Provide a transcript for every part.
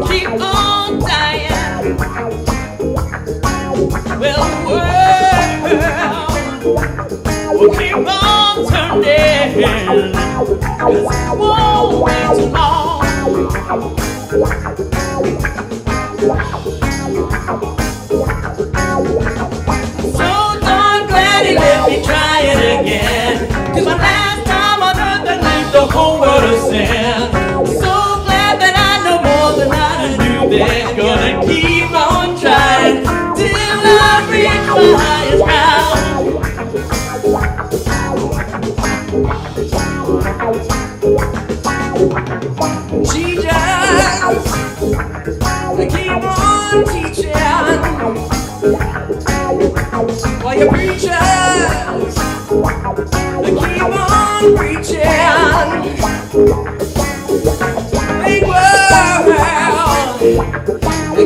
keep on dying. Well, the world will keep on turning, 'cause it won't be too long. So darn glad he let me try it again, 'cause my last time on earth I lived the whole world of sin. So glad that I know more than I knew then. Gonna keep on trying till I reach my highest ground. She just keep on teaching while your preachers keep on preaching. Big world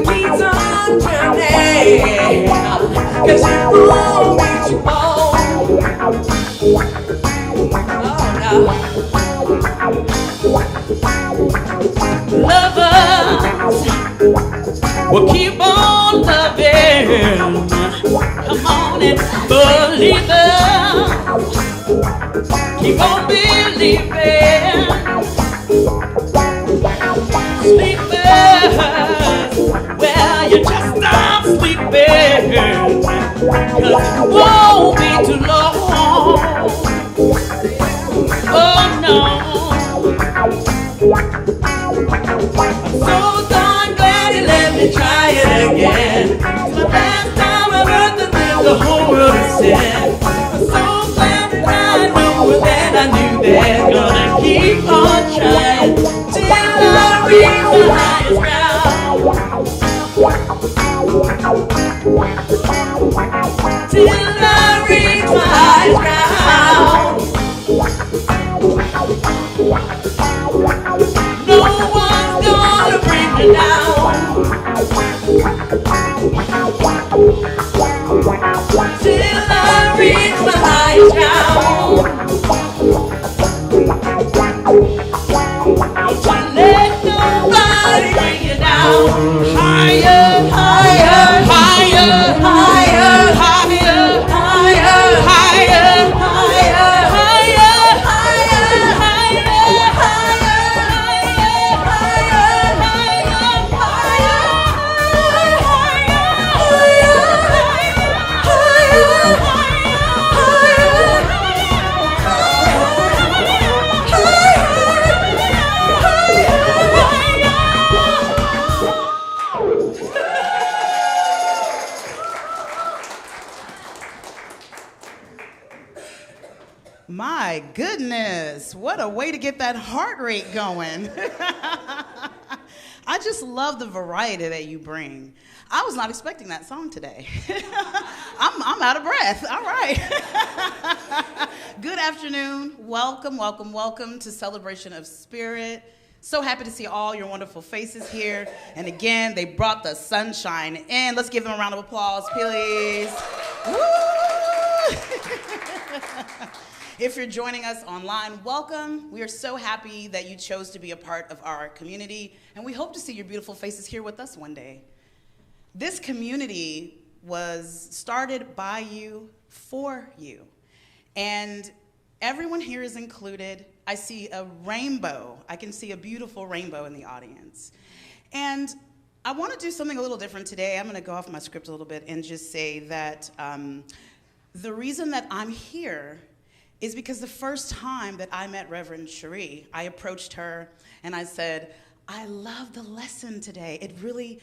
keeps on turning, 'cause it won't be too long. Oh no. Lovers will keep on loving. Come on and believe it. Keep on believing. Sleepers, well, you just stop sleeping, 'cause it won't be too long. Oh no. I'm so darn glad he let me try it again. It's the last time I've heard that there's the whole world of sin. I'm so glad that I know that I knew that. Gonna keep on trying till I reach the highest ground. Till I reach my highest ground. No one's gonna bring me down. Till I reach my highest ground. Don't you let nobody bring you down. Higher, higher, higher, higher, higher, higher, higher, higher, higher, higher, My goodness, what a way to get that heart rate going. I just love the variety that you bring. I was not expecting that song today. I'm out of breath. All right. Good afternoon. Welcome, welcome, welcome to Celebration of Spirit. So happy to see all your wonderful faces here. And again, they brought the sunshine in. Let's give them a round of applause, please. Woo! If you're joining us online, welcome. We are so happy that you chose to be a part of our community, and we hope to see your beautiful faces here with us one day. This community was started by you, for you, and everyone here is included. I see a rainbow. I can see a beautiful rainbow in the audience. And I want to do something a little different today. I'm going to go off my script a little bit and just say that the reason that I'm here is because the first time that I met Reverend Cherie, I approached her and I said, I love the lesson today. It really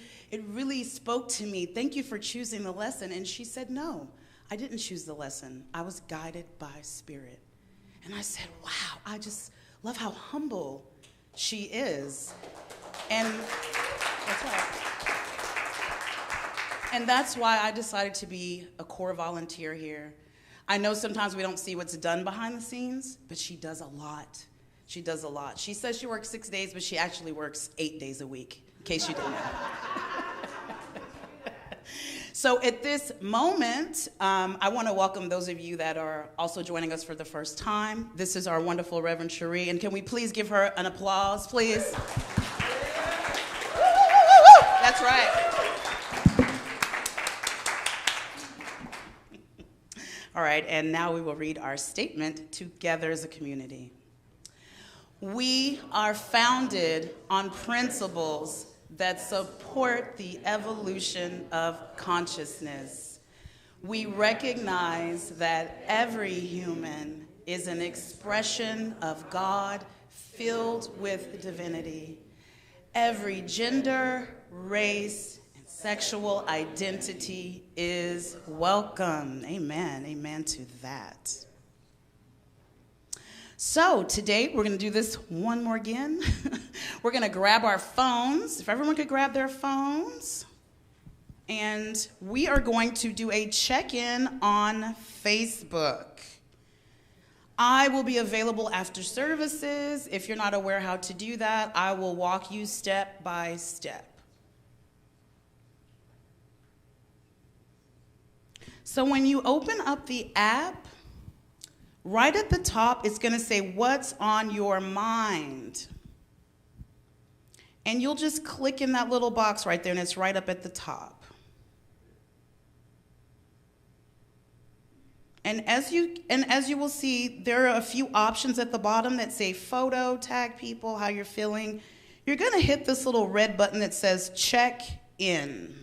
spoke to me. Thank you for choosing the lesson. And she said, no, I didn't choose the lesson. I was guided by Spirit. And I said, wow, I just love how humble she is. And that's right. And that's why I decided to be a core volunteer here. I know sometimes we don't see what's done behind the scenes, but she does a lot. She does a lot. She says she works 6 days, but she actually works 8 days a week, in case you didn't know. So at this moment, I want to welcome those of you that are also joining us for the first time. This is our wonderful Reverend Cherie, and can we please give her an applause, please? right, and now we will read our statement together as a community. We are founded on principles that support the evolution of consciousness. We recognize that every human is an expression of God filled with divinity. Every gender, race, and sexual identity is welcome. Amen. Amen to that. So today we're going to do this one more again. We're going to grab our phones. If everyone could grab their phones. And we are going to do a check-in on Facebook. I will be available after services. If you're not aware how to do that, I will walk you step by step. So when you open up the app, right at the top, it's going to say, what's on your mind? And you'll just click in that little box right there, and it's right up at the top. And as you will see, there are a few options at the bottom that say photo, tag people, how you're feeling. You're going to hit this little red button that says check in.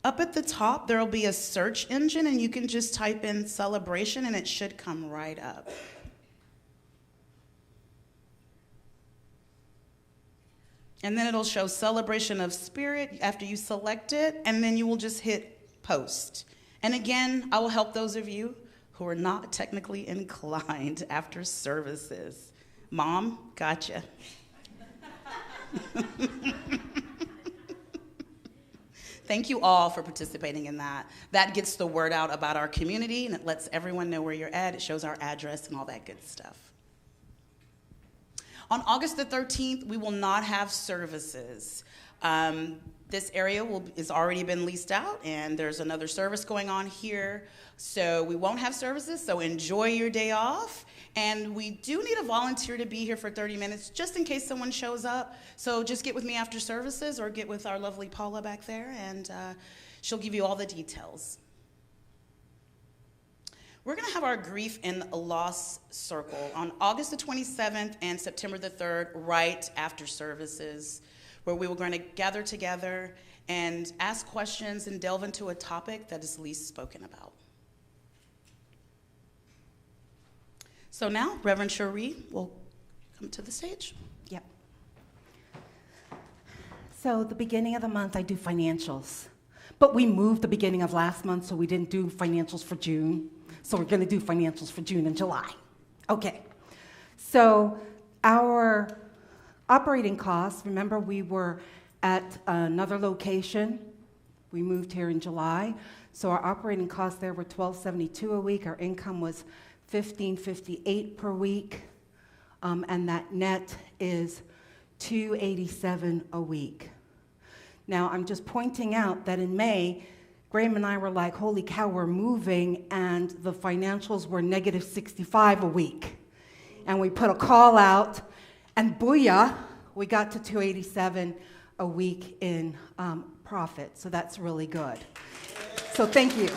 Up at the top, there will be a search engine, and you can just type in celebration, and it should come right up. And then it'll show celebration of spirit after you select it, and then you will just hit post. And again, I will help those of you who are not technically inclined after services. Mom, gotcha. Thank you all for participating in that. That gets the word out about our community, and it lets everyone know where you're at. It shows our address and all that good stuff. On August the 13th, we will not have services. This area has already been leased out, and there's another service going on here. So we won't have services, so enjoy your day off. And we do need a volunteer to be here for 30 minutes, just in case someone shows up. So just get with me after services, or get with our lovely Paula back there, and she'll give you all the details. We're going to have our grief and loss circle on August the 27th and September the 3rd, right after services, where we were going to gather together and ask questions and delve into a topic that is least spoken about. So now, Reverend Cherie will come to the stage. Yep. So the beginning of the month, I do financials. But we moved the beginning of last month, so we didn't do financials for June. So we're going to do financials for June and July. Okay. So our operating costs, remember we were at another location. We moved here in July. So our operating costs there were $1,272 a week. Our income was $1,558 per week. And that net is $287 a week. Now, I'm just pointing out that in May, Graham and I were like, holy cow, we're moving, and the financials were negative $65 a week. And we put a call out, and booyah, we got to $287 a week in profit. So that's really good. So thank you.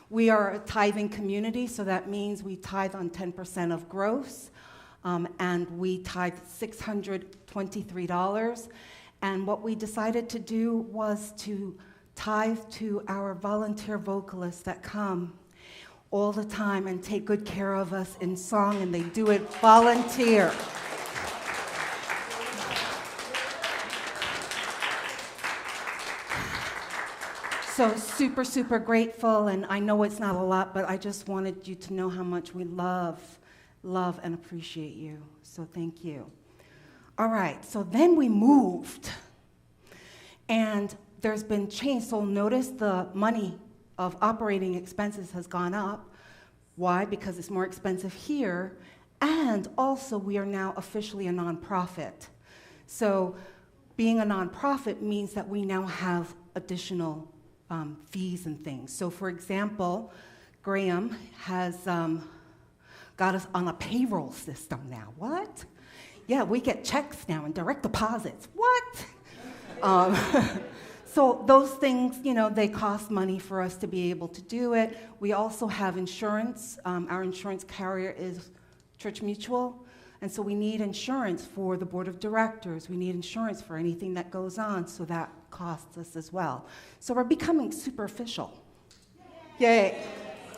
We are a tithing community, so that means we tithe on 10% of gross, and we tithe $623. And what we decided to do was to tithe to our volunteer vocalists that come all the time and take good care of us in song, and they do it volunteer. So super, super grateful, and I know it's not a lot, but I just wanted you to know how much we love and appreciate you. So thank you. All right, so then we moved, and there's been change. So notice the money of operating expenses has gone up. Why? Because it's more expensive here, and also we are now officially a nonprofit. So being a nonprofit means that we now have additional fees and things. So for example, Graham has got us on a payroll system now. What? Yeah, we get checks now and direct deposits. What? Um, so those things, you know, they cost money for us to be able to do it. We also have insurance. Our insurance carrier is Church Mutual. And so we need insurance for the board of directors. We need insurance for anything that goes on, so that costs us as well. So we're becoming superficial. Yay.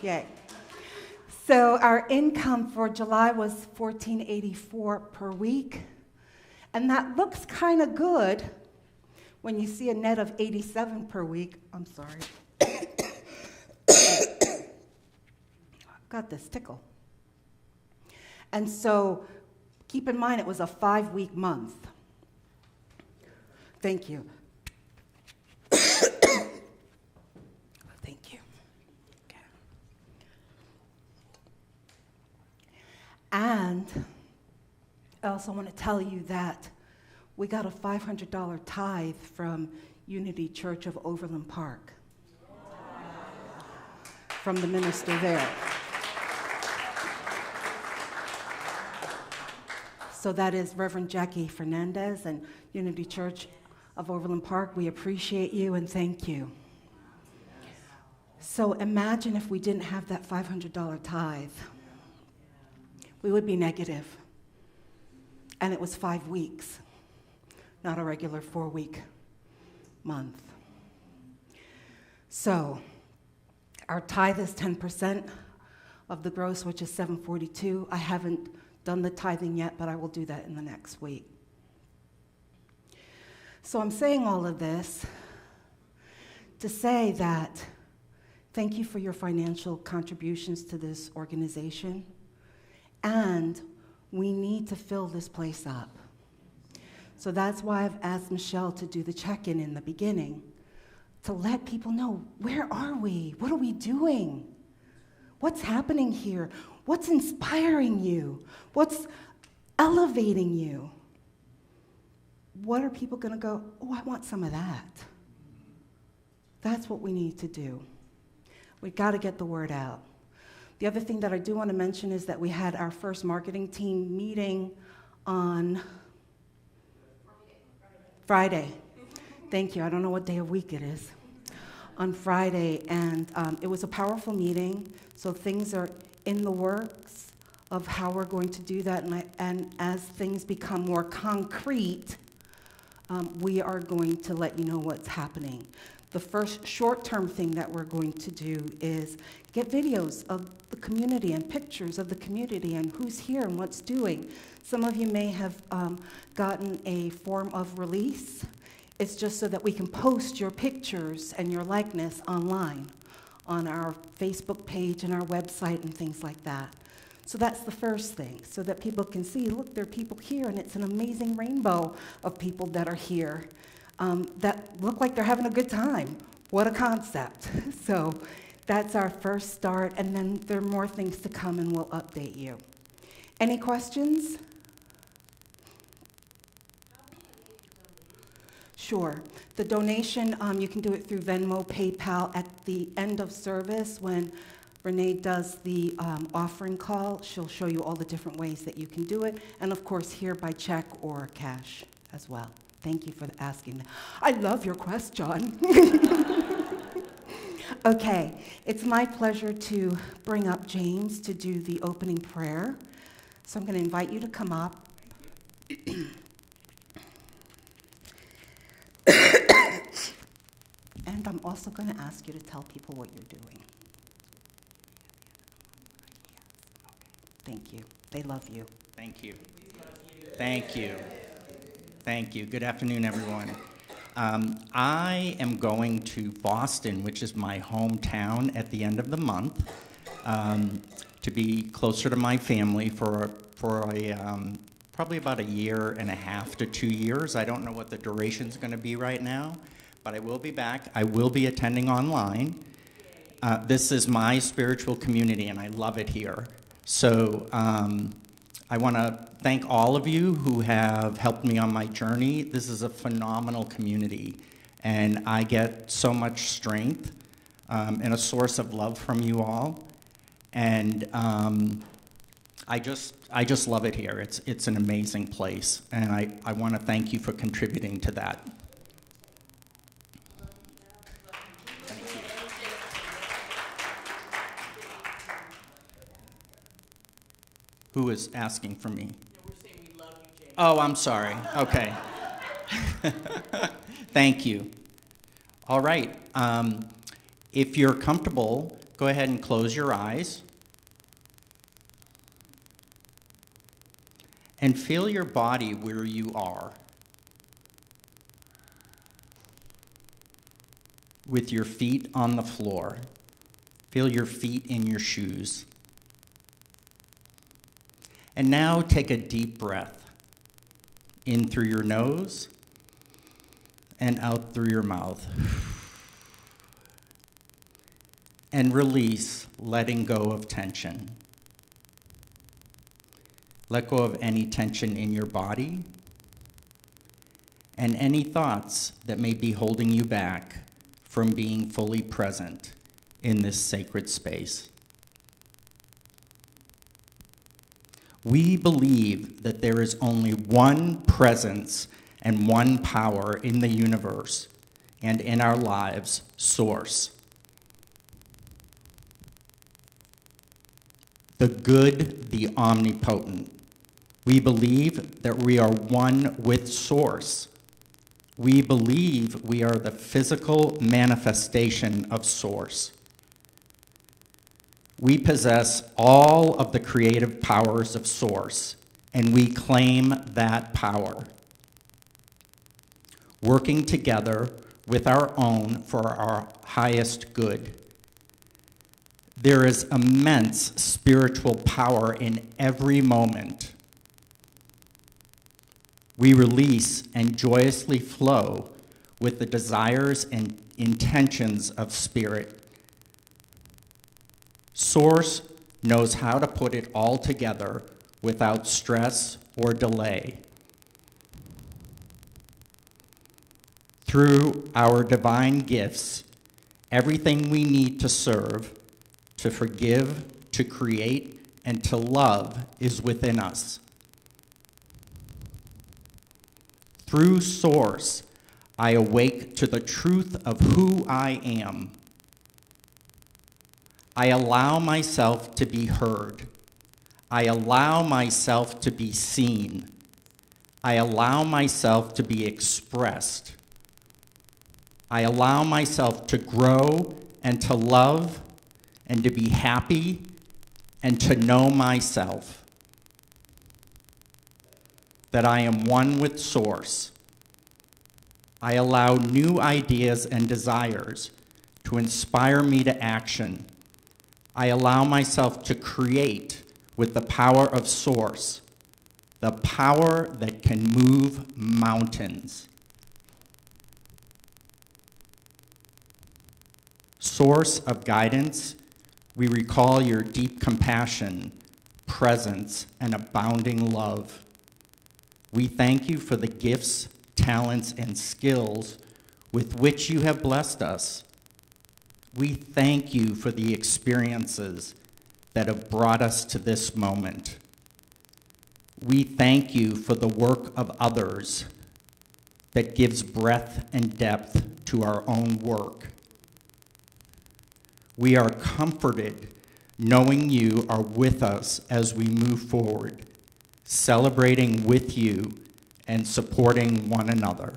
Yay. So our income for July was $14.84 per week. And that looks kind of good when you see a net of 87 per week. I'm sorry. Got this tickle. And so keep in mind it was a 5-week month. Thank you. Thank you. Okay. And I also want to tell you that we got a $500 tithe from Unity Church of Overland Park, from the minister there. So that is Reverend Jackie Fernandez and Unity Church of Overland Park. We appreciate you and thank you. So imagine if we didn't have that $500 tithe. We would be negative. And it was 5 weeks, not a regular 4-week month. So our tithe is 10% of the gross, which is $742. I haven't done the tithing yet, but I will do that in the next week. So I'm saying all of this to say that thank you for your financial contributions to this organization, and we need to fill this place up. So that's why I've asked Michelle to do the check-in in the beginning, to let people know, where are we? What are we doing? What's happening here? What's inspiring you? What's elevating you? What are people going to go, oh, I want some of that? That's what we need to do. We've got to get the word out. The other thing that I do want to mention is that we had our first marketing team meeting on Friday. Thank you. I don't know what day of week it is. On Friday, and it was a powerful meeting, so things are in the works of how we're going to do that, and as things become more concrete, we are going to let you know what's happening. The first short-term thing that we're going to do is get videos of the community and pictures of the community and who's here and what's doing. Some of you may have gotten a form of release. It's just so that we can post your pictures and your likeness online on our Facebook page and our website and things like that. So that's the first thing, so that people can see, look, there are people here, and it's an amazing rainbow of people that are here that look like they're having a good time. What a concept. So that's our first start, and then there are more things to come, and we'll update you. Any questions? Sure. The donation, you can do it through Venmo, PayPal. At the end of service, when Renee does the offering call, she'll show you all the different ways that you can do it. And of course, here by check or cash as well. Thank you for asking. I love your question. Okay, it's my pleasure to bring up James to do the opening prayer. So I'm going to invite you to come up. And I'm also going to ask you to tell people what you're doing. Thank you. They love you. Thank you. Thank you. Thank you. Good afternoon, everyone. I am going to Boston, which is my hometown, at the end of the month, to be closer to my family for probably about 1.5 years to 2 years. I don't know what the duration's going to be right now, but I will be back. I will be attending online. This is my spiritual community, and I love it here. So I want to thank all of you who have helped me on my journey. This is a phenomenal community, and I get so much strength and a source of love from you all. And I just love it here. It's an amazing place, and I want to thank you for contributing to that. Who is asking for me? We're saying we love you, Jay. Oh, I'm sorry. Okay. Thank you. All right. If you're comfortable, go ahead and close your eyes. And feel your body where you are. With your feet on the floor. Feel your feet in your shoes. And now take a deep breath. In through your nose and out through your mouth. And release, letting go of tension. Let go of any tension in your body and any thoughts that may be holding you back from being fully present in this sacred space. We believe that there is only one presence and one power in the universe and in our lives, Source. The good, the omnipotent. We believe that we are one with Source. We believe we are the physical manifestation of Source. We possess all of the creative powers of Source, and we claim that power. Working together with our own for our highest good. There is immense spiritual power in every moment. We release and joyously flow with the desires and intentions of spirit. Source knows how to put it all together without stress or delay. Through our divine gifts, everything we need to serve, to forgive, to create, and to love is within us. Through Source, I awake to the truth of who I am. I allow myself to be heard. I allow myself to be seen. I allow myself to be expressed. I allow myself to grow and to love and to be happy and to know myself. That I am one with Source. I allow new ideas and desires to inspire me to action. I allow myself to create with the power of Source, the power that can move mountains. Source of guidance, we recall your deep compassion, presence, and abounding love. We thank you for the gifts, talents, and skills with which you have blessed us. We thank you for the experiences that have brought us to this moment. We thank you for the work of others that gives breadth and depth to our own work. We are comforted knowing you are with us as we move forward, celebrating with you and supporting one another.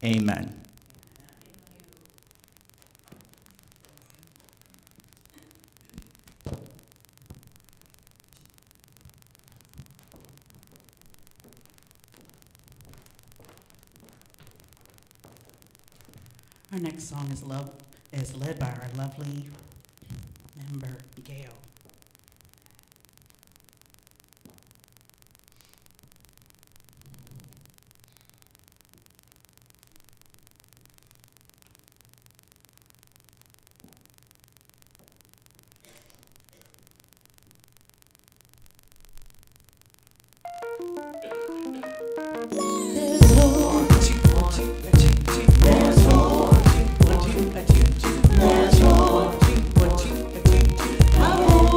Amen. Our next song is led by our lovely member, Gail. I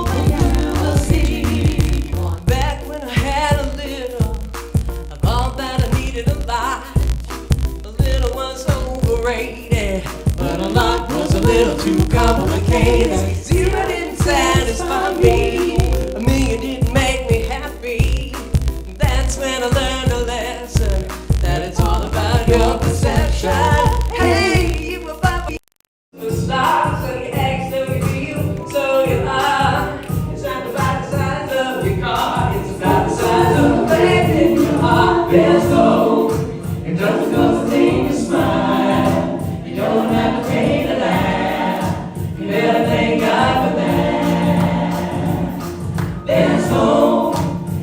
too complicated. Zero didn't satisfy me. A million didn't make me happy. That's when I learned a lesson, that it's all about your perception. Hey, you were about the stars, so you act, so you feel, so you are. It's not about the size of your car, it's about the size of the faith in your heart. There's no, it doesn't cost a thing to smile. You don't have to pay to laugh. You better thank God for that. There's hope.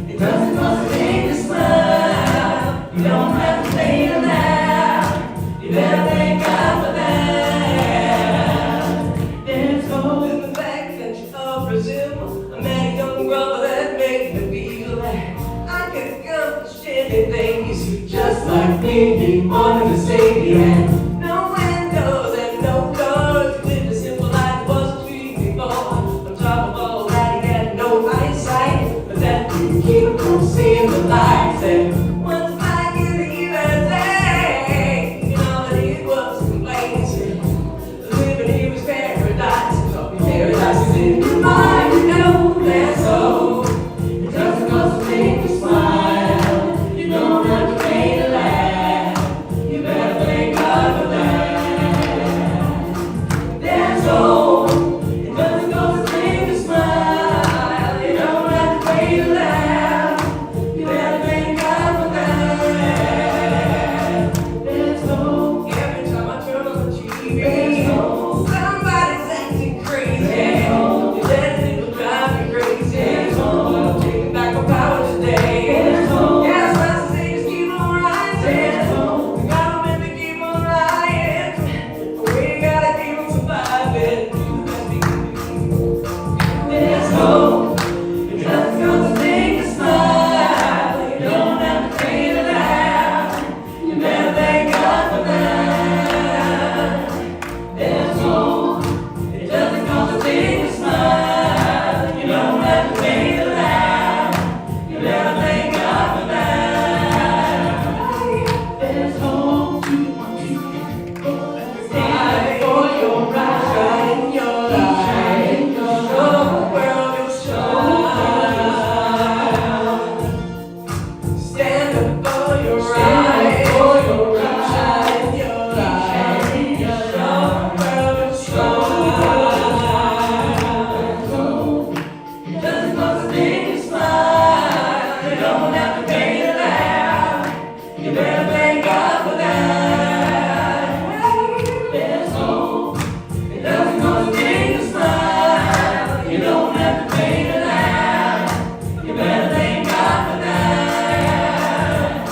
It doesn't cost a thing to smile. You don't have to pay to laugh. You better thank God for that. There's hope in the back country of Brazil. I met a young brother that made me feel like I could accomplish anything. He's just like me. He wanted to save me. And no windows and no doors. He lived a simple life, wasn't free before. On top of all that, he had no eyesight, but that didn't keep him from seeing the lights. And once back in the USA, you know that he was complaining. Living here was paradise. Talking paradise is in your mind. You know that's so. It doesn't cost a thing to smile. You don't have to pay to laugh. You better thank God for that. There's hope. It doesn't cost a thing to smile. You don't have to pay to laugh. You better thank God for that. There's hope. Every time I turn on the TV, somebody's acting crazy. Your daddy will drive you crazy. I'm taking back my power today. Gas prices keep on rising. The government they keep on lying. We gotta keep on surviving. Do the best we can do. There's hope. It doesn't cost a thing to smile. You don't have to pay to laugh. You better thank God for that. There's hope. It doesn't cost a thing to smile. You don't have to pay to laugh. You better thank God for that. There's hope. Stand for your right. Shine your light. Show the world it's shine. Stand up for your right. Shine your light. Show the world it's shine. It doesn't cost a thing to smile. You don't have to pay to laugh. You better thank God for that. There's hope. It doesn't cost a thing to smile. You don't have to pay to laugh. You better thank God for that.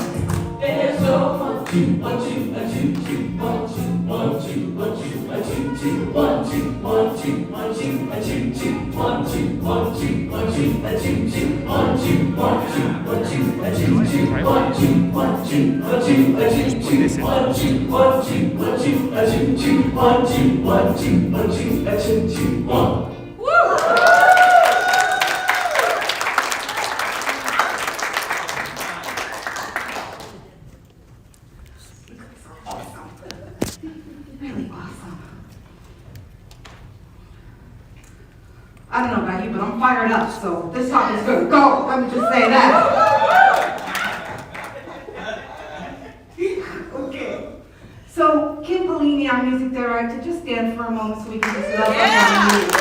There's hope. 1, 2, 1, 2, 1, 2, 2, 1, 2, 1, 2, 1, 2, 1, 2, 2, 1, 2, 1, 2, 1, 2, 1, 2, 2, 1, 2, 1, 2, 1, 2, 1, 2, 2, 1, 2, 1, 2, 1, 2, 1, 2, 2, 1, 2, 1, 2, 1, 2, 1, 2, 2, 1, 2, 1, 2, 1, 2, 1, 2, 2, 1, 2, 1, 2, 1, 2, 1, 2, 2, 1. Really awesome. I don't know about you, but I'm fired up, so this song is gonna go. Let me just say that. Okay. So, Kim Bellini, our music director, just stand for a moment so we can just love our music.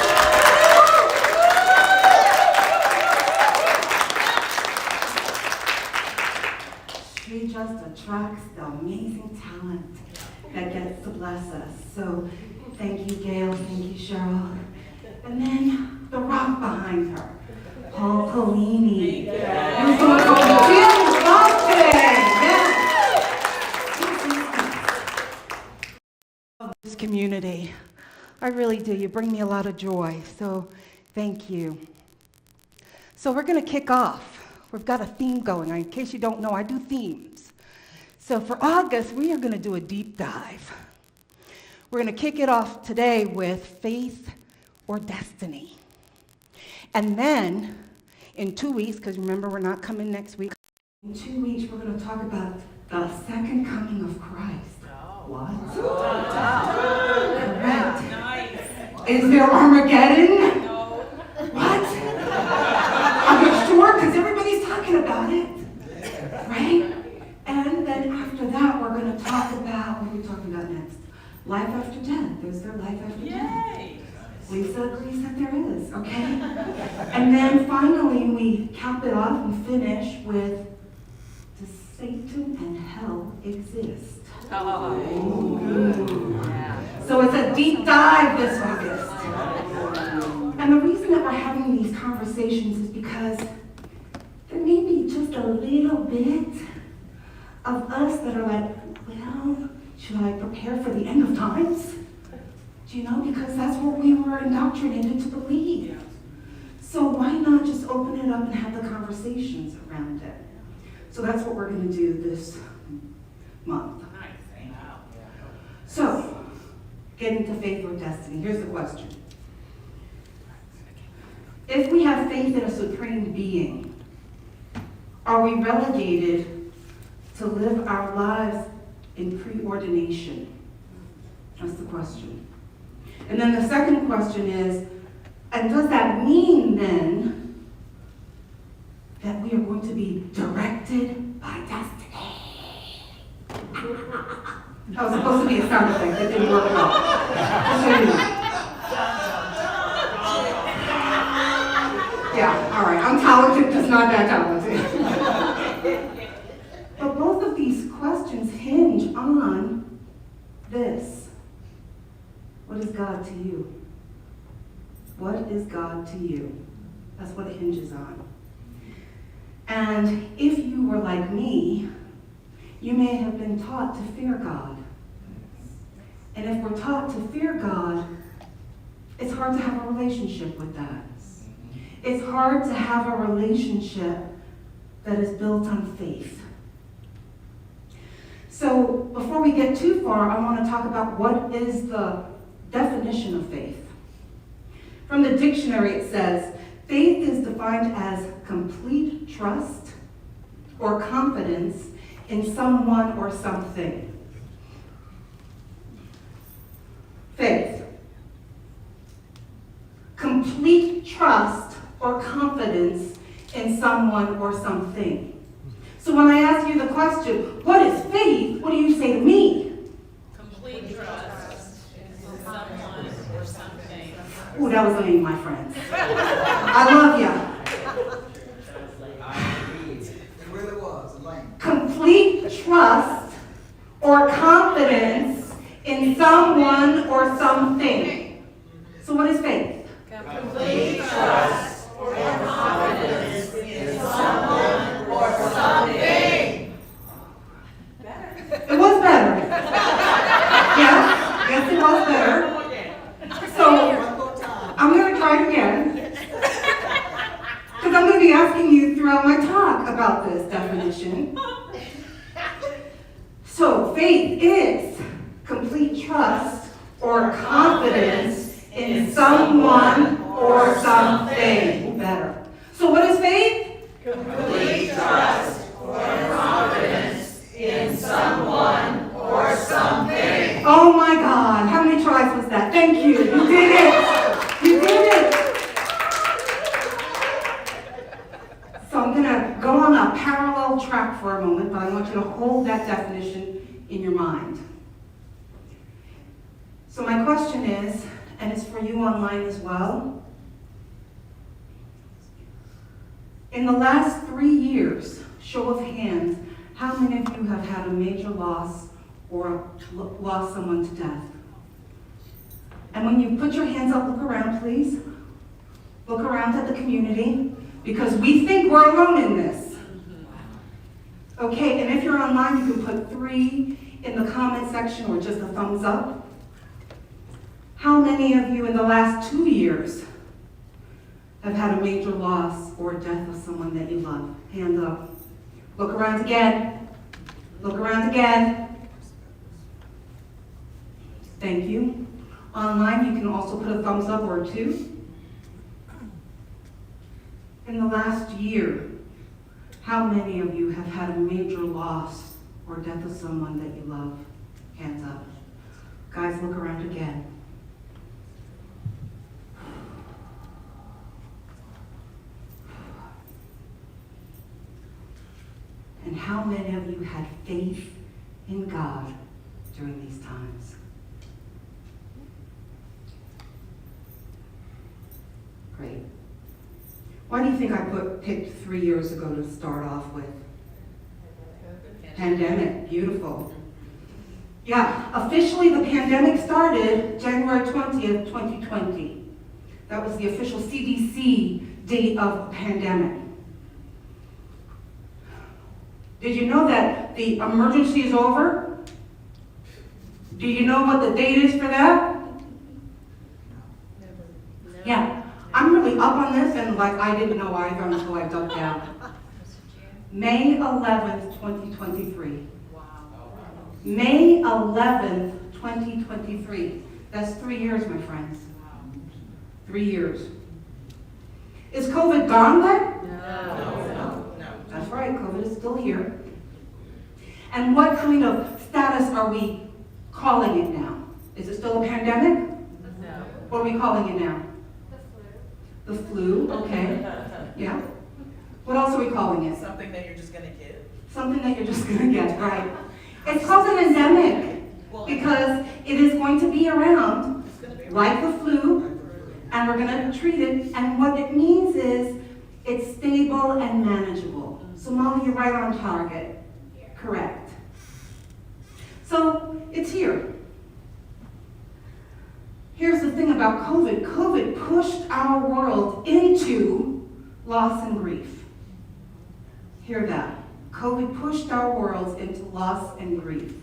She just attracts the amazing talent that gets to bless us. So thank you, Gail, thank you, Cheryl. And then the rock behind her, Paul Polini. Who's going to go to Jim Lofton. Yes. This community, I really do. You bring me a lot of joy, so thank you. So we're going to kick off. We've got a theme going. In case you don't know, I do themes. So for August, we are going to do a deep dive. We're going to kick it off today with faith or destiny. And then in 2 weeks, because remember we're not coming next week, in 2 weeks we're going to talk about the second coming of Christ. What? Correct. Is there Armageddon? No. What? Are you sure? Because everybody's talking about it. Right? And then after that, we're going to talk about, what are we talking about next? Life after death. Is there life after death? Lisa agrees that there is, okay? And then finally, we cap it off and finish with, does Satan and hell exist? Oh, good. Yeah. So it's a deep dive this August. And the reason that we're having these conversations is because there may be just a little bit of us that are like, well, should I prepare for the end of times? Do you know? Because that's what we were indoctrinated to believe. So why not just open it up and have the conversations around it? So that's what we're going to do this month. So, getting to faith or destiny. Here's the question. If we have faith in a supreme being, are we relegated to live our lives in preordination? That's the question. And then the second question is, and does that mean then that we are going to be directed by destiny? That was supposed to be a sound effect, that didn't work at all. Just so you know. Yeah, all right, I'm talented, just not that talented. But both of these questions hinge on this. What is God to you? What is God to you? That's what it hinges on. And if you were like me, you may have been taught to fear God. And if we're taught to fear God, it's hard to have a relationship with that. It's hard to have a relationship that is built on faith. So before we get too far, I want to talk about what is the definition of faith. From the dictionary it says, faith is defined as complete trust or confidence in someone or something. Faith. Complete trust or confidence in someone or something. So when I ask you the question, what is faith? What do you say to me? Complete trust in someone or something. Ooh, that was lame, my friends. I love ya. It really was lame. Complete trust or confidence in someone or something. So what is faith? Complete trust or confidence in someone or something. It was better. Yes, it was better. So I'm going to try it again. Because I'm going to be asking you throughout my talk about this definition. So faith is complete trust or confidence in someone or something. Better. So what is faith? Complete trust or confidence in someone or something. Oh my God, how many tries was that? Thank you. You did it. You did it. So I'm going to go on a parallel track for a moment, but I want you to hold that definition in your mind. So my question is, and it's for you online as well, in the last 3 years, show of hands, how many of you have had a major loss or lost someone to death? And when you put your hands up, look around, please. Look around at the community, because we think we're alone in this. Okay, and if you're online, you can put 3 in the comment section or just a thumbs up. How many of you in the last 2 years have had a major loss or death of someone that you love? Hand up. Look around again. Look around again. Thank you. Online, you can also put a thumbs up or 2. In the last year, how many of you have had a major loss or death of someone that you love? Hands up. Guys, look around again. how many of you had faith in God during these times? Great. Why do you think I picked 3 years ago to start off with? Pandemic, beautiful. Yeah, officially the pandemic started January 20th, 2020. That was the official CDC date of pandemic. Did you know that the emergency is over? Do you know what the date is for that? Yeah, I'm really up on this, and like I didn't know either until I dug down. May 11th, 2023. May 11th, 2023. That's 3 years, my friends. 3 years. Is COVID gone then? No. That's right, COVID is still here. And what kind of status are we calling it now? Is it still a pandemic? No. What are we calling it now? The flu, okay. Yeah. What else are we calling it? Something that you're just gonna get. Something that you're just gonna get, right. It's called an endemic because it is going to be around like the flu, and we're gonna treat it, and what it means is it's stable and manageable. So Molly, you're right on target. Correct. So it's here. Here's the thing about COVID. COVID pushed our world into loss and grief. Hear that. COVID pushed our worlds into loss and grief.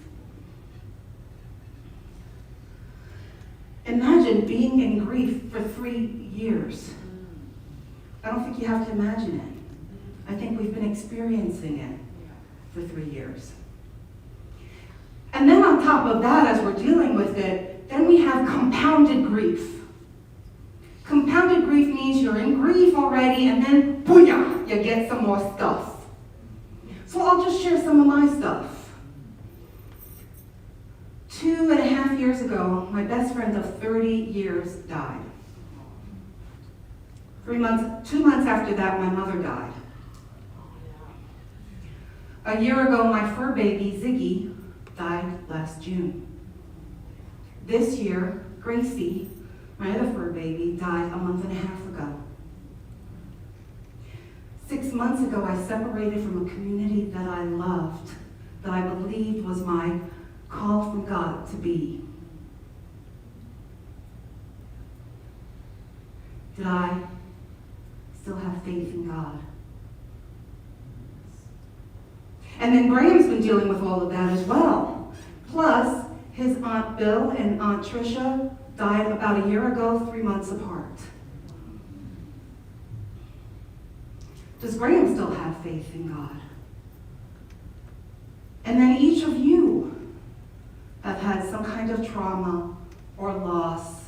Imagine being in grief for 3 years. I don't think you have to imagine it. I think we've been experiencing it for 3 years. And then on top of that, as we're dealing with it, then we have compounded grief. Compounded grief means you're in grief already, and then booyah, you get some more stuff. So I'll just share some of my stuff. 2.5 years ago, my best friend of 30 years died. 2 months after that, my mother died. A year ago, my fur baby, Ziggy, died last June. This year, Gracie, my other fur baby, died a month and a half ago. 6 months ago, I separated from a community that I loved, that I believed was my call from God to be. Did I still have faith in God? And then Graham's been dealing with all of that as well. Plus, his Aunt Bill and Aunt Tricia died about a year ago, 3 months apart. Does Graham still have faith in God? And then each of you have had some kind of trauma or loss.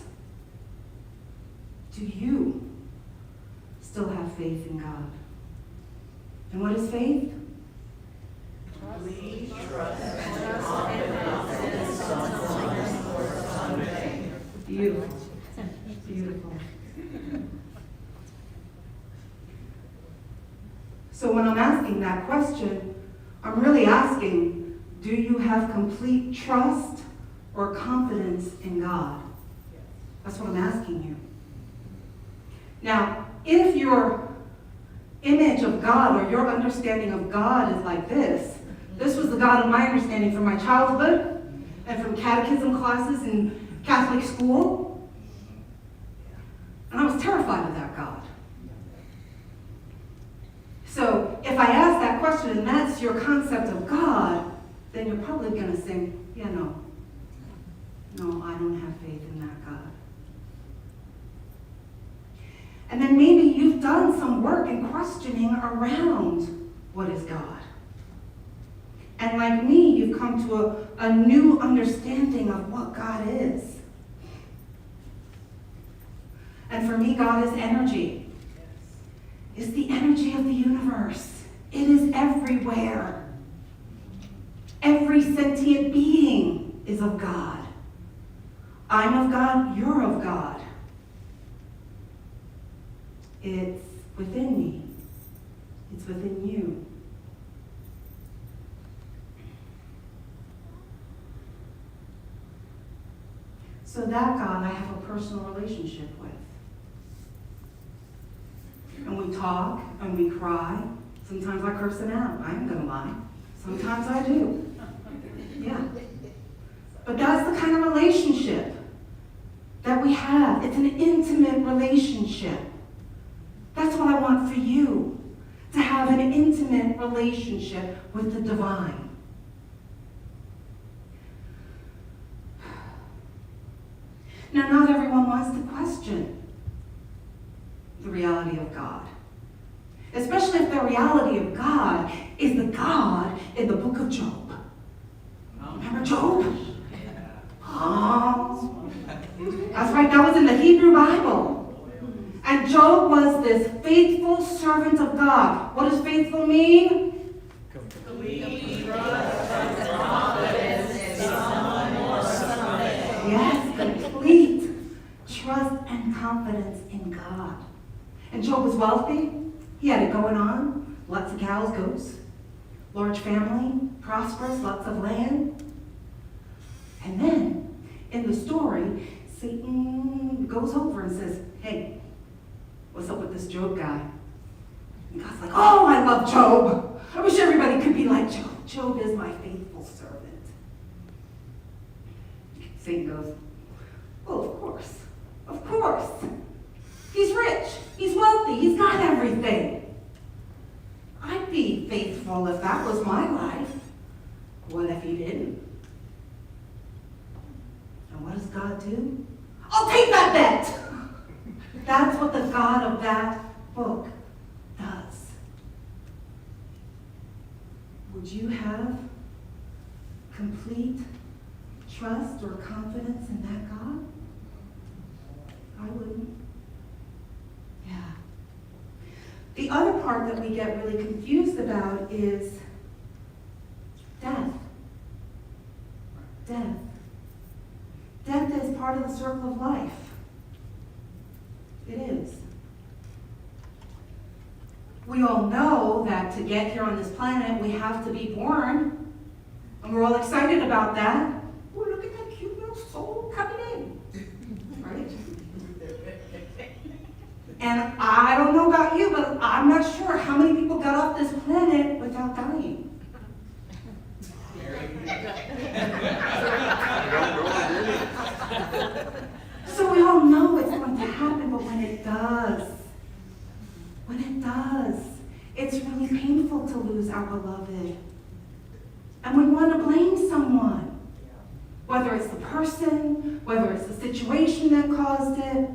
Do you still have faith in God? And what is faith? We trust Beautiful. Beautiful. So when I'm asking that question, I'm really asking, do you have complete trust or confidence in God? That's what I'm asking you. Now, if your image of God or your understanding of God is like this was the God of my understanding from my childhood and from catechism classes in Catholic school. And I was terrified of that God. So if I ask that question and that's your concept of God, then you're probably going to say, yeah, no, I don't have faith in that God. And then maybe you've done some work in questioning around what is God. And like me, you've come to a new understanding of what God is. And for me, God is energy. It's the energy of the universe. It is everywhere. Every sentient being is of God. I'm of God, you're of God. It's within me. It's within you. So that God I have a personal relationship with. And we talk and we cry. Sometimes I curse him out. I ain't gonna lie. Sometimes I do. Yeah. But that's the kind of relationship that we have. It's an intimate relationship. That's what I want for you, to have an intimate relationship with the divine. Now, not everyone wants to question the reality of God, especially if the reality of God is the God in the book of Job. Remember Job? Oh, that's right, that was in the Hebrew Bible. And Job was this faithful servant of God. What does faithful mean? Yes, complete trust and confidence in God. And Job was wealthy. He had it going on. Lots of cows, goats, large family, prosperous, lots of land. And then, in the story, Satan goes over and says, hey, what's up with this Job guy? And God's like, oh, I love Job. I wish everybody could be like Job. Job is my faithful servant. Satan goes, well, of course. Of course. He's rich. He's wealthy. He's got everything. I'd be faithful if that was my life. What if he didn't? And what does God do? I'll take that bet. That's what the God of that book does. Would you have complete trust or confidence in that God? I wouldn't. Yeah. The other part that we get really confused about is death. Death. Death is part of the circle of life. It is. We all know that to get here on this planet, we have to be born. And we're all excited about that. Oh, look at that cute little soul coming in. Right? And I don't know about you, but I'm not sure how many people got off this planet without dying. So we all know it's going to happen, but when it does, it's really painful to lose our beloved. And we want to blame someone, whether it's the person, whether it's the situation that caused it.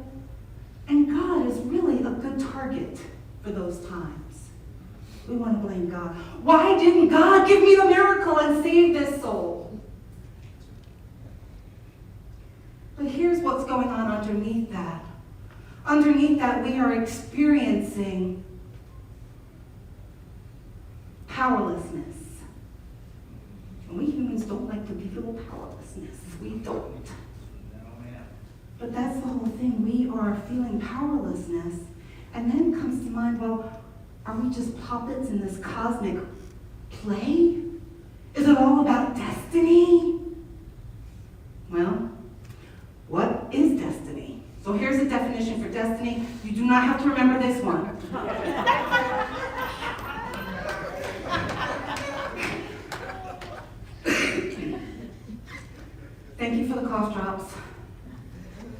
And God is really a good target for those times. We want to blame God. Why didn't God give me the miracle and save this soul? But here's what's going on underneath that. Underneath that, we are experiencing powerlessness. And we humans don't like to feel powerlessness. We don't. But that's the whole thing. We are feeling powerlessness. And then comes to mind, well, are we just puppets in this cosmic play? Is it all about destiny? Well, what is destiny? So here's a definition for destiny. You do not have to remember this one. Thank you for the cough drops.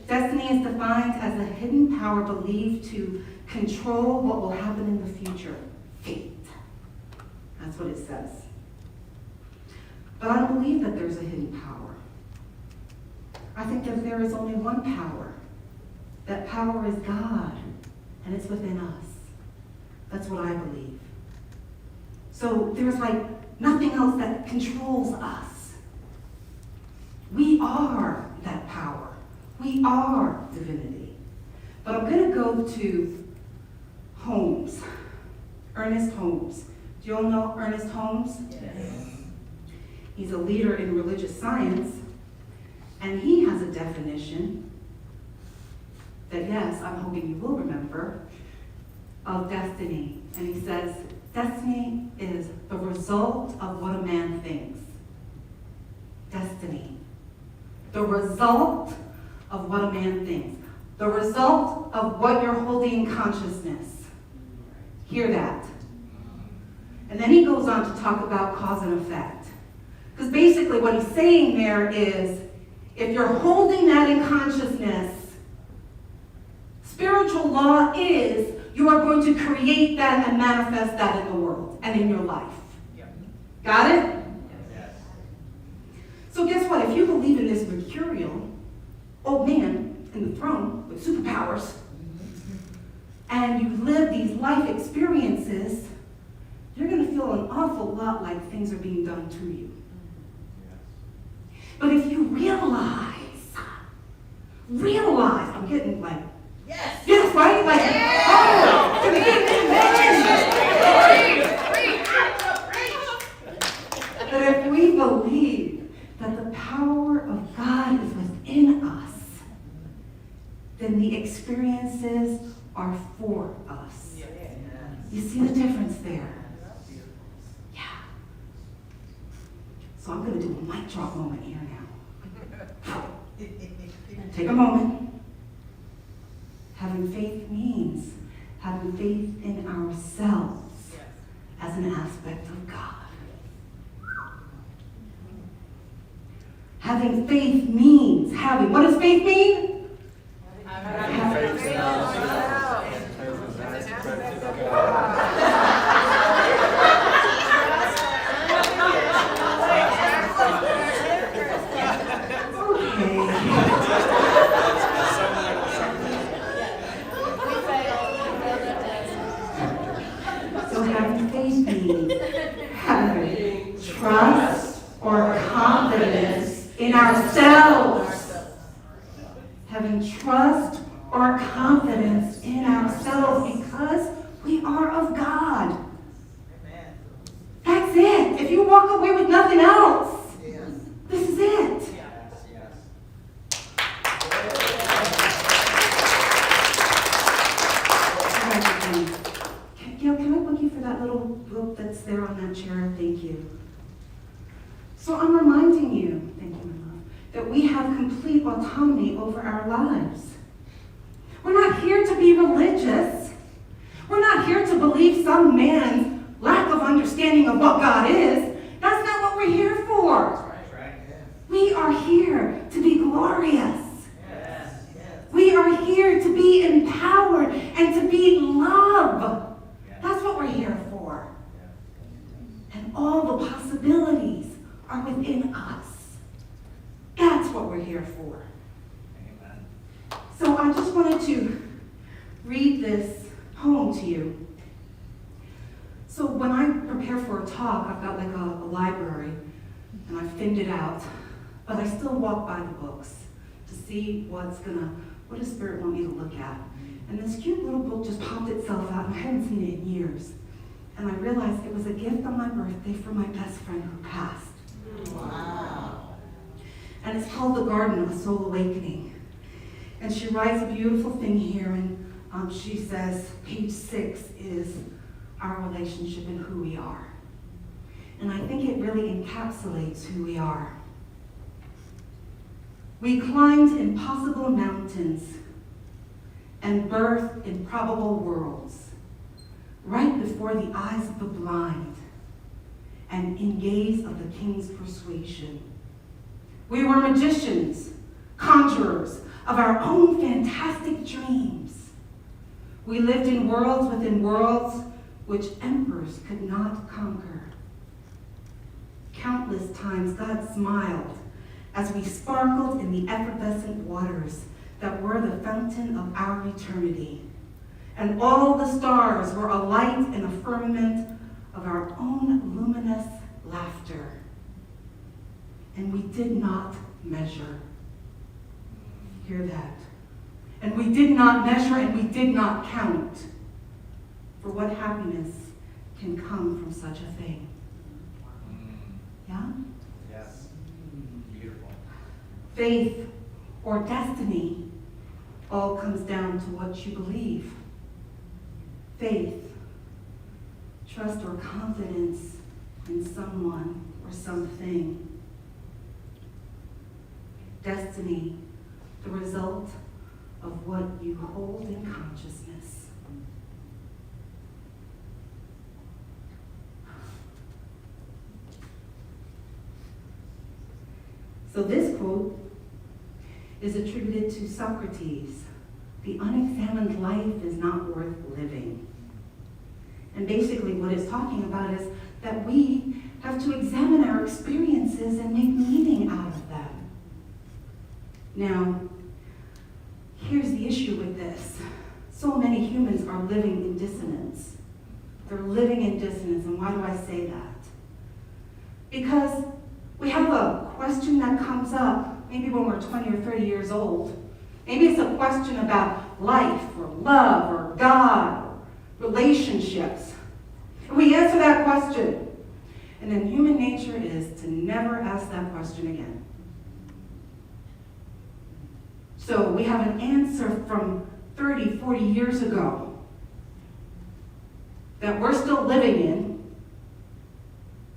Destiny is defined as a hidden power believed to control what will happen in the future. Fate. That's what it says. But I don't believe that there's a hidden power. I think that there is only one power. That power is God, and it's within us. That's what I believe. So there's like nothing else that controls us. We are that power. We are divinity. But I'm going to go to Holmes, Ernest Holmes. Do you all know Ernest Holmes? Yes. He's a leader in religious science, and he has a definition that, yes, I'm hoping you will remember, of destiny. And he says, destiny is the result of what a man thinks. Destiny. The result of what a man thinks. The result of what you're holding in consciousness. Hear that. And then he goes on to talk about cause and effect. Because basically what he's saying there is, if you're holding that in consciousness, spiritual law is you are going to create that and manifest that in the world and in your life. Got it? Yes. So guess what? If you believe in this mercurial old man in the throne with superpowers, and you live these life experiences, you're going to feel an awful lot like things are being done to you. But if you realize, I'm getting like, yes, right? Like, oh, to me, that if we believe that the power of God is within us, then the experiences are for us. You see the difference there? Yeah. So I'm going to do a mic drop moment here now. Take a moment. Having faith means having faith in ourselves as an aspect of God. Having faith means having, what does faith mean? Having faith. So having faith means having trust or confidence in ourselves. Having trust or confidence in ourselves because we are of God. That's it. If you walk away with nothing else, this is it. Can I book you for that little book that's there on that chair? Thank you. So I'm reminding you, thank you, my love, that we have complete autonomy over our lives. We're not here to be religious. We're not here to believe some man's lack of understanding of what God is. That's not what we're here for. We are here to be glorious. We are here to be empowered and to be love. That's what we're here for. And all the possibilities are within us. That's what we're here for. Amen. So I just wanted to read this poem to you. So when I prepare for a talk, I've got like a library, and I've thinned it out, but I still walk by the books to see what does Spirit want me to look at. And this cute little book just popped itself out, and I hadn't seen it in years. And I realized it was a gift on my birthday from my best friend who passed. Wow. And it's called The Garden of a Soul Awakening. And she writes a beautiful thing here, and she says, page 6 is our relationship and who we are. And I think it really encapsulates who we are. We climbed impossible mountains and birthed improbable worlds, right before the eyes of the blind and in gaze of the king's persuasion. We were magicians, conjurers of our own fantastic dreams. We lived in worlds within worlds which emperors could not conquer. Countless times God smiled as we sparkled in the effervescent waters that were the fountain of our eternity. And all the stars were alight in a firmament of our own luminous laughter. And we did not measure. Hear that. And we did not measure and we did not count. For what happiness can come from such a thing? Yeah? Yes. Beautiful. Faith or destiny all comes down to what you believe. Faith, trust or confidence in someone or something. Destiny, the result of what you hold in consciousness. So this quote is attributed to Socrates. The unexamined life is not worth living. And basically what it's talking about is that we have to examine our experiences and make meaning out of them. Now, here's the issue with this. So many humans are living in dissonance. They're living in dissonance, and why do I say that? Because we have a question that comes up, maybe when we're 20 or 30 years old. Maybe it's a question about life, or love, or God, or relationships. And we answer that question, and then human nature is to never ask that question again. So we have an answer from 30, 40 years ago that we're still living in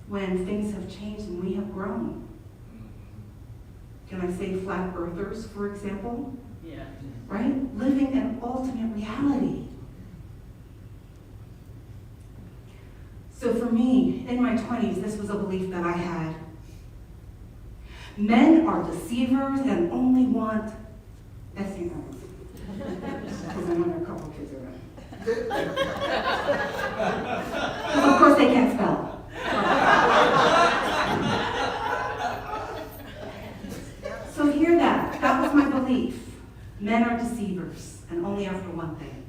when things have changed and we have grown. Can I say flat earthers, for example? Yeah. Right? Living an alternate reality. So for me, in my 20s, this was a belief that I had. Men are deceivers and only want SEMs. Because I know there are a couple kids around. Because of course they can't spell. So hear that. That was my belief. Men are deceivers and only after one thing.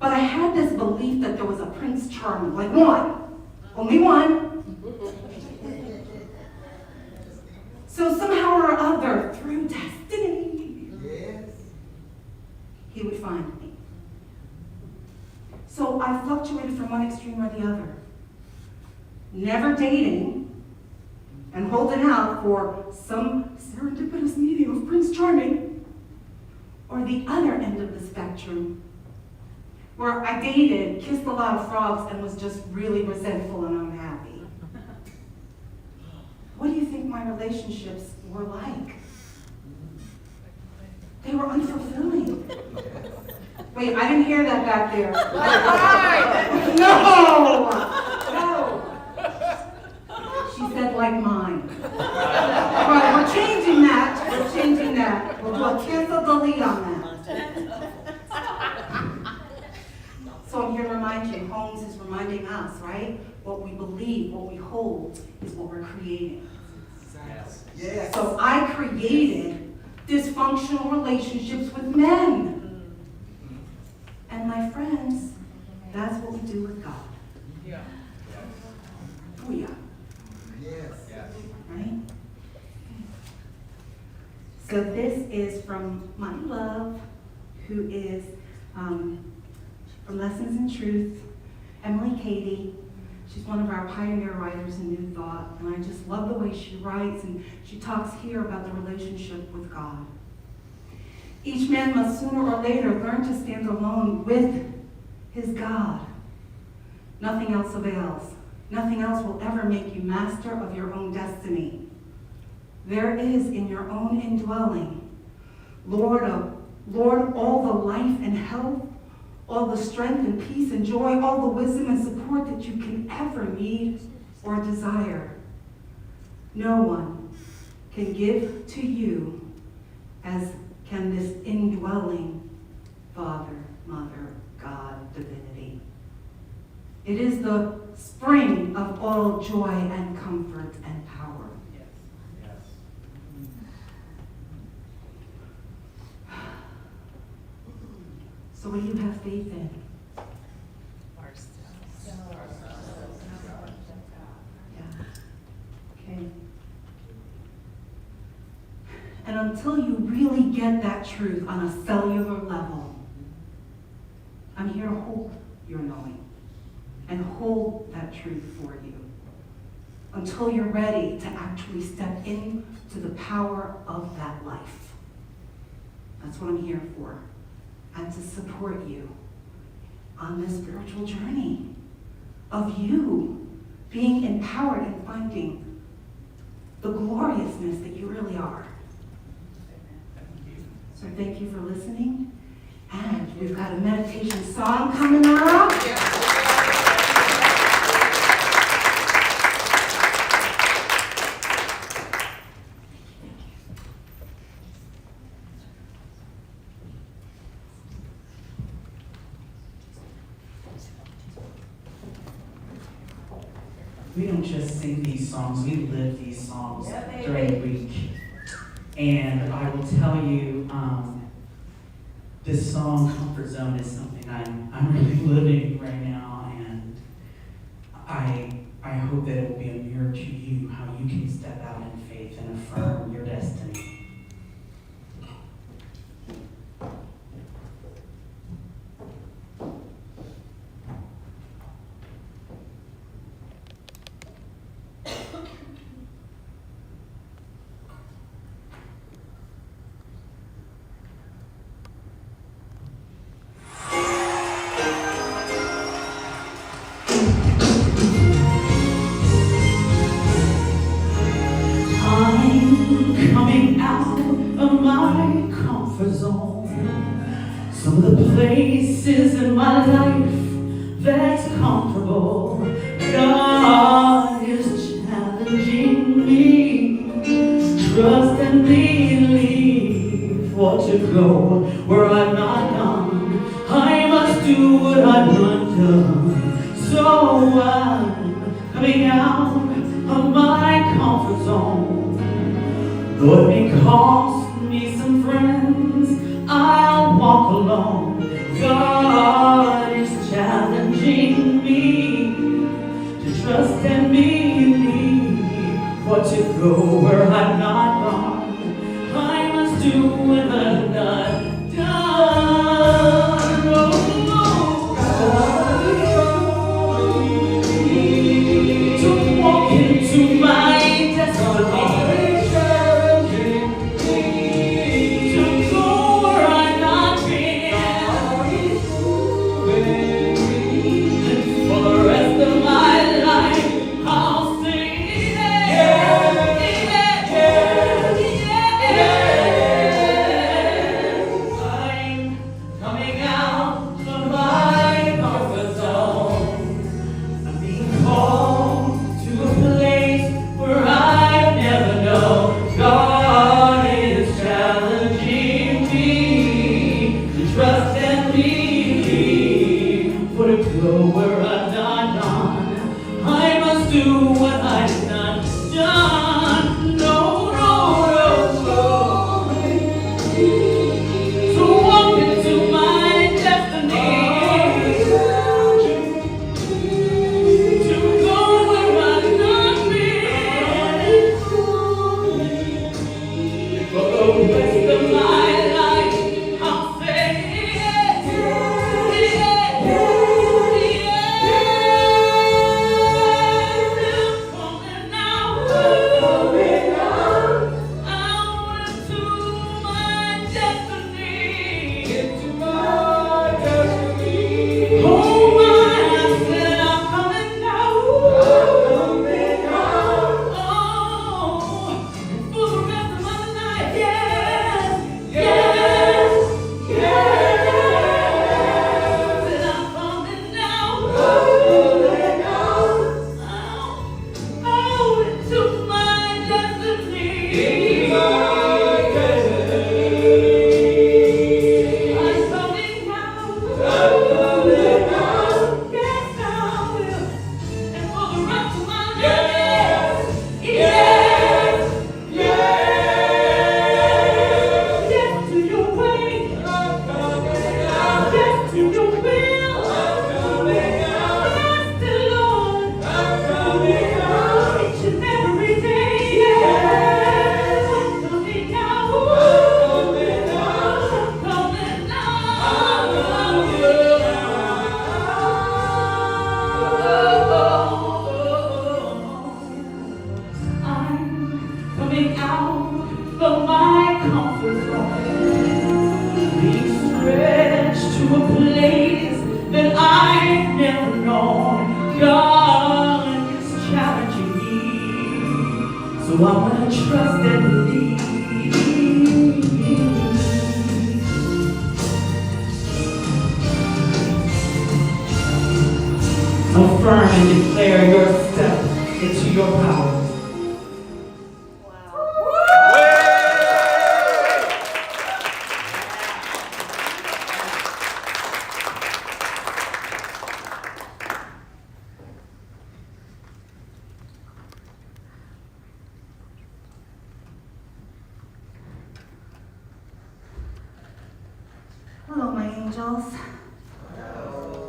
But I had this belief that there was a Prince Charming, like one, only one. So somehow or other, through destiny, he would find me. So I fluctuated from one extreme or the other. Never dating and holding out for some serendipitous meeting of Prince Charming, or the other end of the spectrum, where I dated, kissed a lot of frogs, and was just really resentful and unhappy. What do you think my relationships were like? They were unfulfilling. Wait, I didn't hear that back there. No! She said like mine. Right, we're changing that. We're changing that. We'll do a cancel delete on that. So I'm here to remind you, Holmes is reminding us, right? What we believe, what we hold, is what we're creating. Yes. So I created dysfunctional relationships with men. And my friends, that's what we do with God. Yeah. Oh yeah. Yes. Right? So this is from my love, who is from Lessons in Truth, Emily Cady. She's one of our pioneer writers in New Thought, and I just love the way she writes, and she talks here about the relationship with God. Each man must sooner or later learn to stand alone with his God. Nothing else avails. Nothing else will ever make you master of your own destiny. There is in your own indwelling, Lord, all the life and health, all the strength and peace and joy, all the wisdom and support that you can ever need or desire. No one can give to you as can this indwelling Father, Mother, God, divinity. It is the spring of all joy and comfort and power. So what do you have faith in? Yeah. Okay. And until you really get that truth on a cellular level, I'm here to hold your knowing and hold that truth for you until you're ready to actually step into the power of that life. That's what I'm here for. And to support you on this spiritual journey of you being empowered and finding the gloriousness that you really are. So thank you for listening. And we've got a meditation song coming up. We don't just sing these songs, we live these songs during the week. And I will tell you, this song, Comfort Zone, is something I'm really living right now, and I hope that it will be a mirror to you, how you can step out in faith and affirm your destiny. I'm coming out of my comfort zone. Some of the places in my life that's comfortable, God is challenging me. Trust and believe for to go where I've not gone. I must do what I've not done. So I'm coming out of my comfort zone. Though it may cost me some friends, I'll walk alone. God is challenging me to trust and believe, for to go where I've not gone. I must do what I've not done. To walk into my destiny. So I wanna trust and believe. affirm and declare your step into your power. Hello, my angels.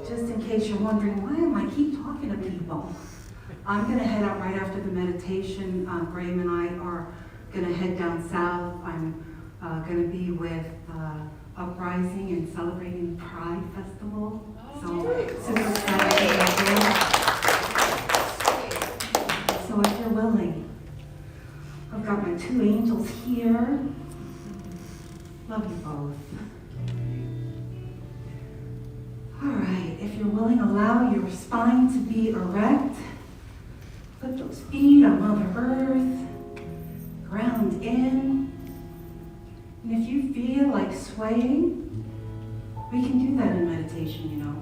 Just in case you're wondering, why am I keep talking to people? I'm going to head out right after the meditation. Graham and I are going to head down south. I'm going to be with Uprising and celebrating the Pride Festival. So super excited about that. So if you're willing, I've got my two angels here. Love you both. All right, if you're willing, allow your spine to be erect. Put those feet on Mother Earth. Ground in. And if you feel like swaying, we can do that in meditation, you know.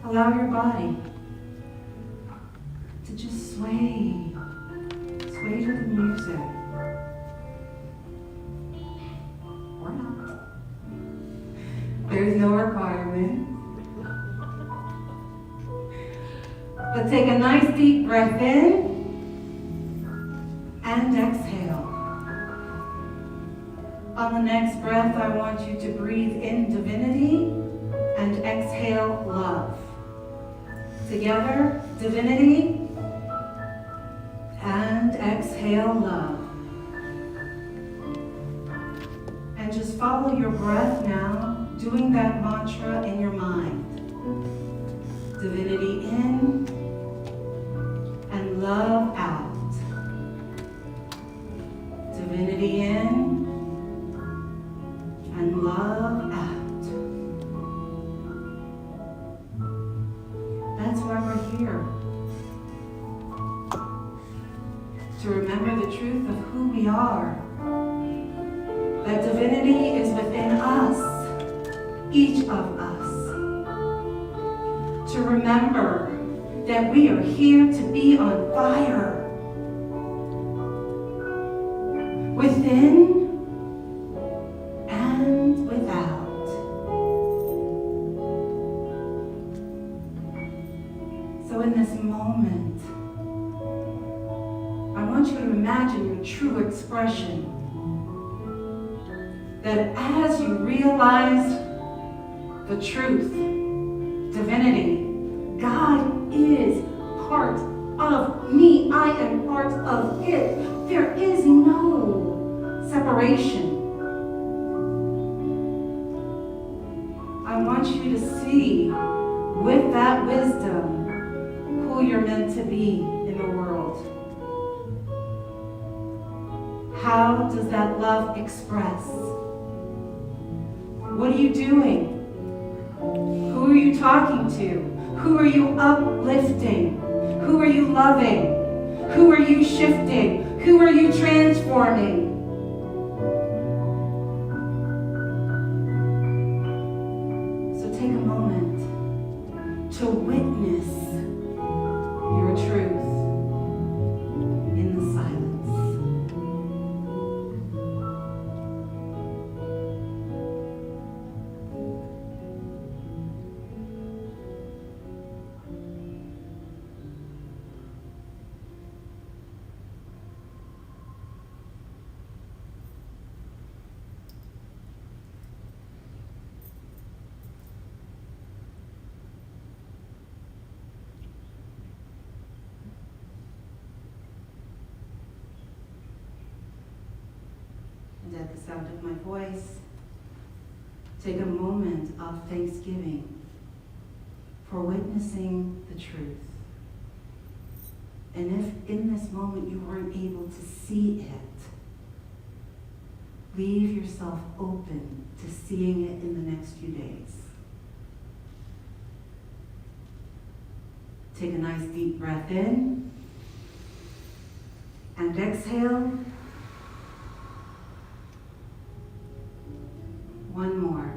Allow your body to just sway. Sway to the music. Or not. There's no requirement. But take a nice deep breath in and exhale. On the next breath, I want you to breathe in divinity and exhale love. Together, divinity and exhale love. And just follow your breath now, doing that mantra in your mind. Divinity in and love out. Divinity in and love out. That's why we're here. To remember the truth of who we are. That divinity is within us, each of us. To remember that we are here to be on fire. Within and without. So in this moment, I want you to imagine your true expression. That as you realize the truth, divinity, God is part of me. I am part of it. There is no separation. I want you to see with that wisdom who you're meant to be in the world. How does that love express? What are you doing? Who are you talking to? Who are you uplifting? Who are you loving? Who are you shifting? Who are you transforming? So take a moment to witness your truth in the silence. And at the sound of my voice, take a moment of thanksgiving for witnessing the truth. And if in this moment you weren't able to see it, leave yourself open to seeing it in the next few days. Take a nice deep breath in and exhale. One more.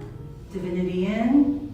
Divinity in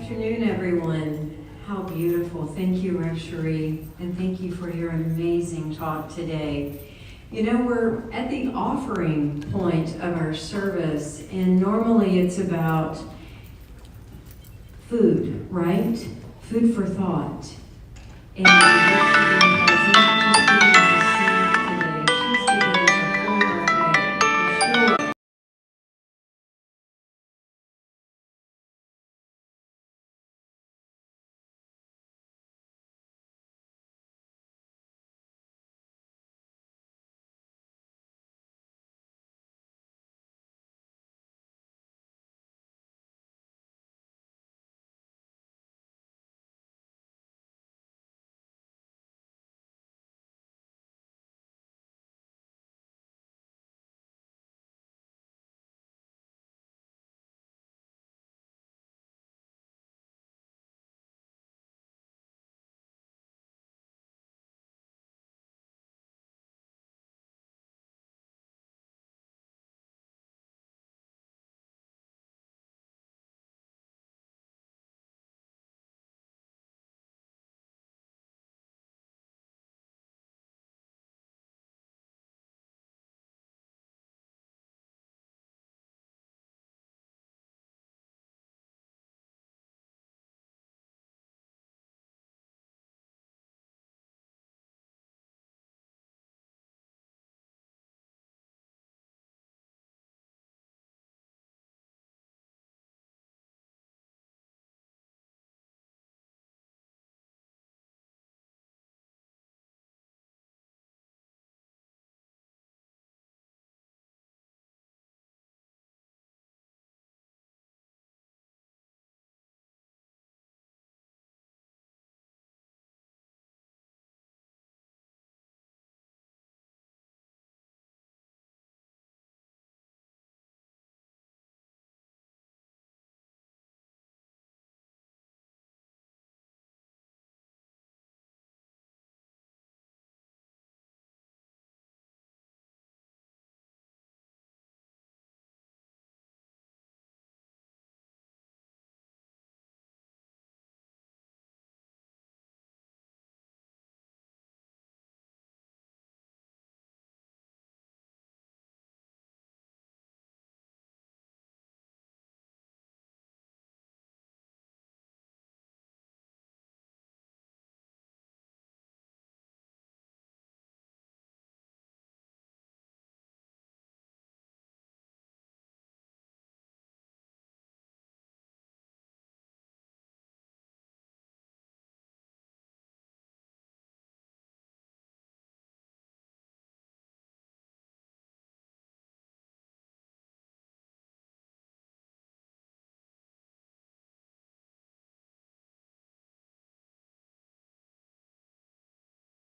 afternoon, everyone. How beautiful. Thank you, Rev Cherie, and thank you for your amazing talk today. You know, we're at the offering point of our service, and normally it's about food, right? Food for thought. And